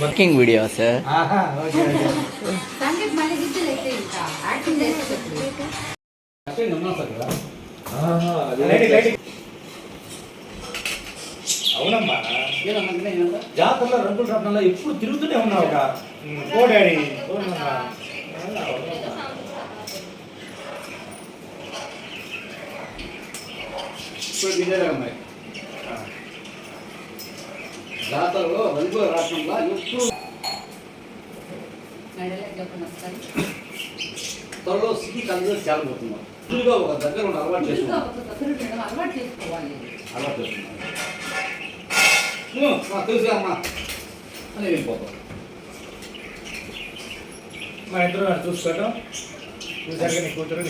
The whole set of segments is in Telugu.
కుకింగ్ వీడియోస్ అవునమ్మా జాతరలో రంగుల రత్నంలో ఎప్పుడు తిరుగుతూనే ఉన్నావు కోడాడి జాతరలో రంగుల రత్నంలో ఎప్పుడు త్వరలో సిటీ కలిసి చేరబోతున్నాం. ఫుల్గా ఒక దగ్గర ఉన్న అలవాటు చేసుకున్నాం. తెలుసుగా అమ్మా అని వెళ్ళిపోతాం. మా ఇద్దరు చూసుకోవటం చూసాక నీ కూతురు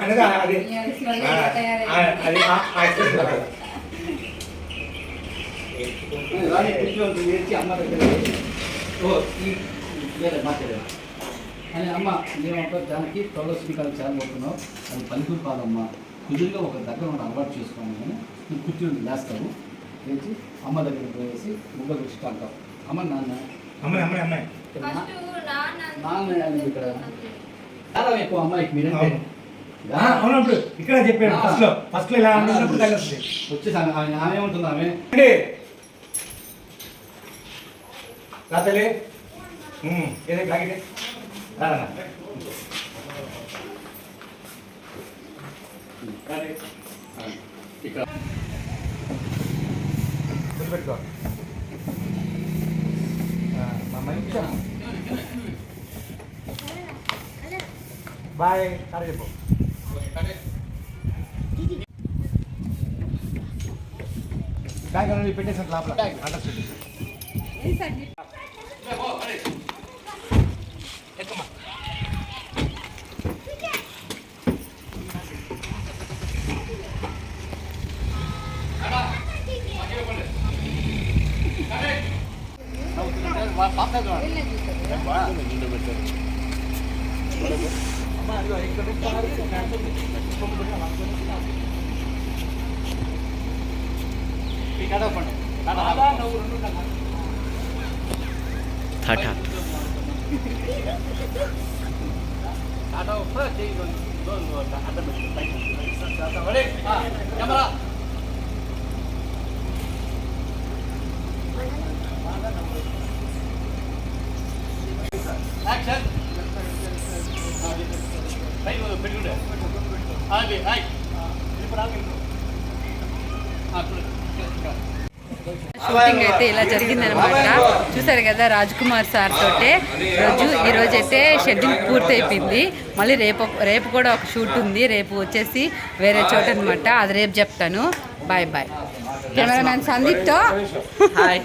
అనేది అది రాని కూర్చోండి వేసి అమ్మ దగ్గర మాట్లాడాను అని అమ్మ మేమంతా దానికి త్వరలో సిటీ కలిసి చేరబోతున్నాం. అది పల్లెటూరు కాదమ్మ, కుదురుగా ఒక దగ్గర ఉన్న అలవాటు చేసుకోవాలి. కానీ నువ్వు కూర్చొని లేస్తావు, లేచి అమ్మ దగ్గర పోయేసి ముగ్గురు ఇష్ట అంటావు. అమ్మ నాన్న నాన్న ఇక్కడ చాలా ఎక్కువ అమ్మాయికి మీరంటే అవునప్పుడు ఇక్కడ చెప్పాడు ఫస్ట్ లో ఇలా వచ్చేసి ఆమె ఏముంటుంది ఆమె రాతలే ఏదో ప్యాకెట్ ఇక్కడ పెట్టుకో బాయ్ సరే చెప్పు బ్యాగ్ అనేది పెట్టేసాను లోపల అండర్స్టాండ్ టాటా షూటింగ్ అయితే ఇలా జరిగిందనమాట. చూసారు కదా రాజ్ కుమార్ సార్ తోటే ఈరోజు అయితే షెడ్యూల్ పూర్తి అయిపోయింది. మళ్ళీ రేపు కూడా ఒక షూట్ ఉంది. రేపు వచ్చేసి వేరే చోట అనమాట, అది రేపు చెప్తాను. Bye bye. కెమెరామ్యాన్ సందీప్తో hi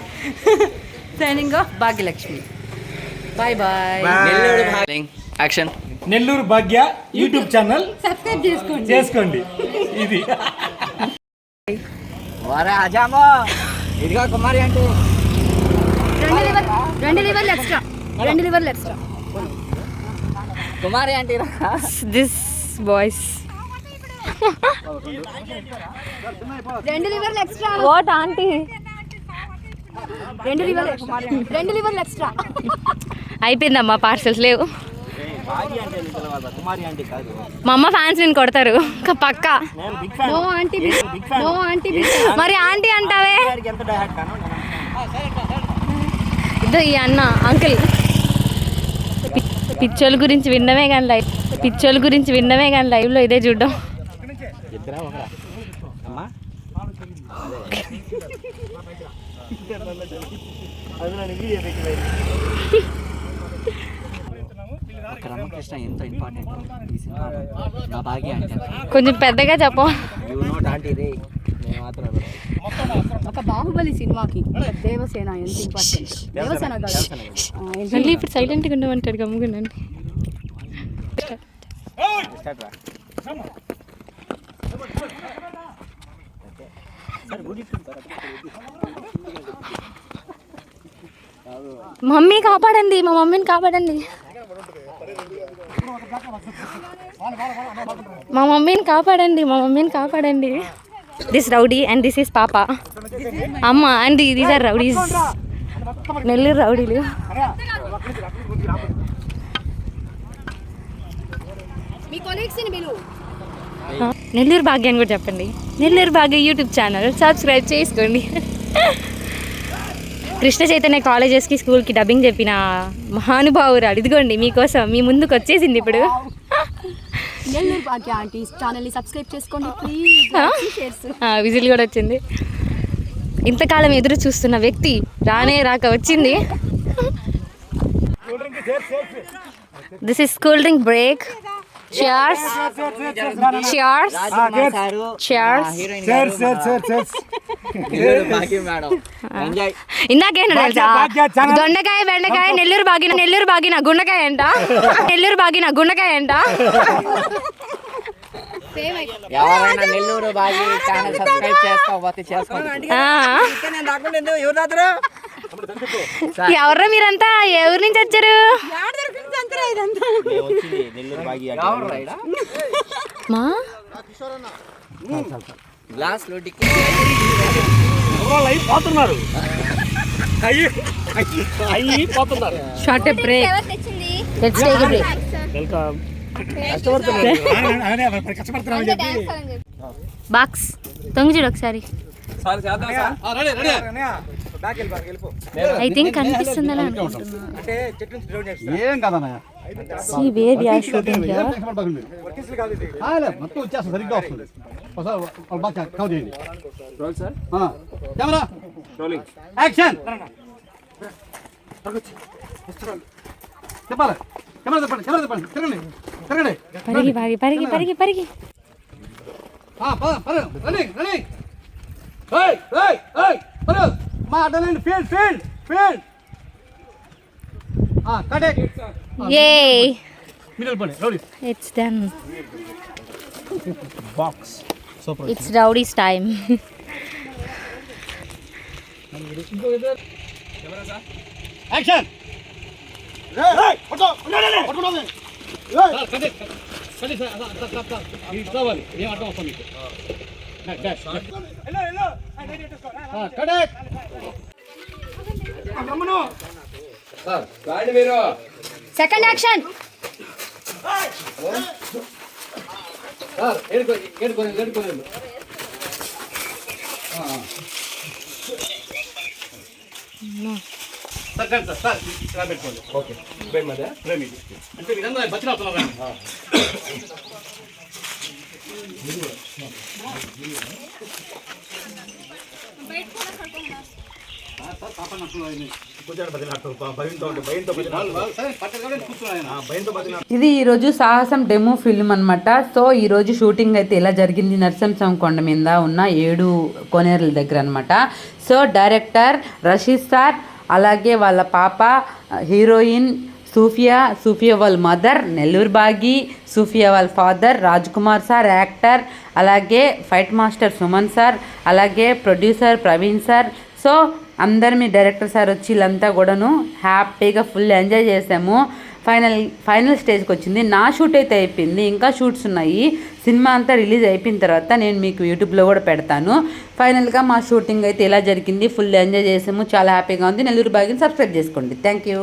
signing off Bhagyalakshmi. Bye bye. Action. Nellore Bhagya YouTube channel subscribe చేసుకోండి. ఇది ఇదిగా కుమారి అంటే 2 లివర్లు ఎక్స్ట్రా కుమారి అంటే దిస్ బాయ్స్ 2 లివర్లు ఎక్స్ట్రా. వాట్ ఆంటీ 2 లివర్లు ఎక్స్ట్రా అయిపోయిందమ్మా, పార్సల్స్ లేవు. మా అమ్మ ఫ్యాన్స్ నేను కొడతారు పక్క. మరి ఆంటీ అంటావే. ఇదో ఈ అన్న అంకుల్ పిచ్చోళ్ళ గురించి విన్నమే కానీ లైవ్లో ఇదే చూడడం. రామకృష్ణ ఎంతో ఇంపార్టెంట్ ఈ సినిమా. నా భాగ్య అంటే కొంచెం పెద్దగా చెప్పు. ఒక బాహుబలి సినిమాకి దేవసేన ఎంత ఇంపార్టెంట్. దేవసేన మళ్ళీ ఇప్పుడు సైలెంట్గా ఉండమంటాడు, గమ్ముకున్నాను. మమ్మీ కాపాడండి, మా మమ్మీని కాపాడండి, మా మమ్మీని కాపాడండి. This rowdy and this is పాప. అమ్మ and these are rowdies. Nellore రౌడీలు. మీ కొలీగ్స్ని పిలువు. నెల్లూరు భాగ్యాన్ని కూడా చెప్పండి. Nellore Bhagya YouTube channel subscribe చేసుకోండి. కృష్ణ చైతన్య కాలేజెస్కి స్కూల్కి డబ్బింగ్ చెప్పిన మహానుభావురాలు ఇదిగోండి మీకోసం మీ ముందుకు వచ్చేసింది ఇప్పుడు. నెల్లూరు భాగ్య ఆంటీ ఛానల్ని సబ్స్క్రైబ్ చేసుకోండి ప్లీజ్. విజిల్ కూడా వచ్చింది. ఇంతకాలం ఎదురు చూస్తున్న వ్యక్తి రానే రాక వచ్చింది. This is cool drink break. Cheers. Cheers. Cheers. ఇందాకేంటో తెలుసా, దొండకాయ బెండకాయ నెల్లూరు బాగిన గుండకాయ అంట. నెల్లూరు బాగిన గుండకాయ అంట. ఎవరైనా నెల్లూరు బాగి ఛానల్ సబ్స్క్రైబ్ చేసుకోకపోతే చేసుకోండి. ఎవర్రా మీరంతా? ఎవరి నుంచి వచ్చారు? నెల్లూరు బాగి మా గ్లాస్ లో short break. Let's take a break. Box తొంగి చూడు ఒకసారి. ఐ థింక్ కనిపిస్తుంది అలా అనుకుంటున్నా. ఏం కాదన్నయ్య, See where we are shooting here. మొత్తం వచ్చేస్తుంది, సరిగ్గా వస్తుంది. ఒకసారి బాగా కవర్ చేయండి. Camera action. చెప్పాలి, కెమెరా చెప్పండి, కెమెరా చెప్పండి. తిరగండి తిరగండి. పరిగి రన్నింగ్. మా అడ్డలండి. ఫీల్డ్ కటే. Yay! మిడిల్ పడి rowdy It's done. Box super. It's Rowdy's time. Action. కావాలి ఏం అర్థం వస్తాం మీకు. Second action. ఓకే అంటే ఇదంతా బచ్చినా అవుతున్నా. ఇది ఈరోజు సాహసం డెమో ఫిల్మ్ అనమాట. సో ఈరోజు షూటింగ్ అయితే ఇలా జరిగింది నరసింహస్వామి కొండ మీద ఉన్న 7 కోనేరుల దగ్గర అనమాట. సో డైరెక్టర్ రషీద్ సార్, అలాగే వాళ్ళ పాప హీరోయిన్ సూఫియా వాళ్ళ మదర్ నెల్లూరు బాగి, సూఫియా వాళ్ళ father Raj Kumar sir actor, అలాగే ఫైట్ మాస్టర్ సుమన్ సార్, అలాగే ప్రొడ్యూసర్ ప్రవీణ్ సార్. సో అందరు మీ డైరెక్టర్ సార్ వచ్చి వీళ్ళంతా కూడాను హ్యాపీగా ఫుల్ ఎంజాయ్ చేసాము. ఫైనల్ స్టేజ్కి వచ్చింది. నా షూట్ అయితే అయిపోయింది, ఇంకా షూట్స్ ఉన్నాయి. సినిమా అంతా రిలీజ్ అయిపోయిన తర్వాత నేను మీకు యూట్యూబ్లో కూడా పెడతాను. ఫైనల్గా మా షూటింగ్ అయితే ఇలా జరిగింది. ఫుల్ ఎంజాయ్ చేసాము, చాలా హ్యాపీగా ఉంది. నెల్లూరు బాగిని సబ్స్క్రైబ్ చేసుకోండి. Thank you.